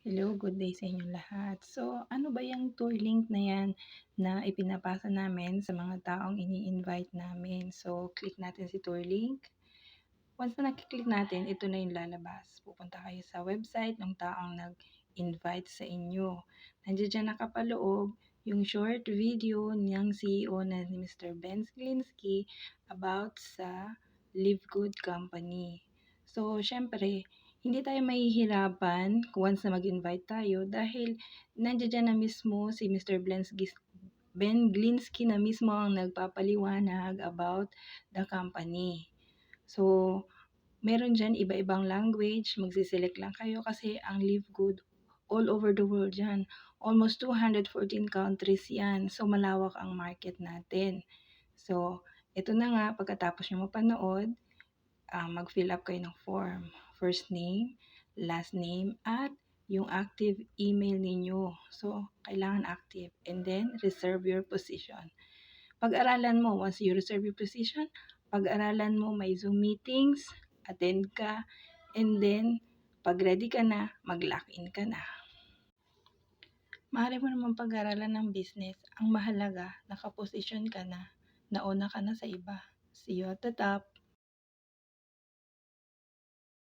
Hello, good day sa inyong lahat. So, ano ba yung tour link na yan na ipinapasa namin sa mga taong ini-invite namin? So, click natin si tour link. Once na nakiklik natin, ito na yung lalabas. Pupunta kayo sa website ng taong nag-invite sa inyo. Nandiyan dyan nakapaloob yung short video niyang CEO na ni Mr. Ben Glinsky about sa Live Good Company. So, syempre, hindi tayo mahihirapan once na mag-invite tayo dahil nandiyan dyan na mismo si Mr. Ben Glinsky na mismo ang nagpapaliwanag about the company. So, meron dyan iba-ibang language, magsiselect lang kayo kasi ang Live Good all over the world yan. Almost 214 countries yan. So, malawak ang market natin. So, ito na nga, pagkatapos nyo mapanood, mag-fill up kayo ng form. First name, last name, at yung active email ninyo. So, kailangan active. And then, reserve your position. Pag-aralan mo, once you reserve your position, pag-aralan mo, may Zoom meetings, attend ka, and then, pag ready ka na, mag-lock-in ka na. Maaari mo naman pag-aralan ng business. Ang mahalaga, nakaposisyon ka na, nauna ka na sa iba. See you at the top.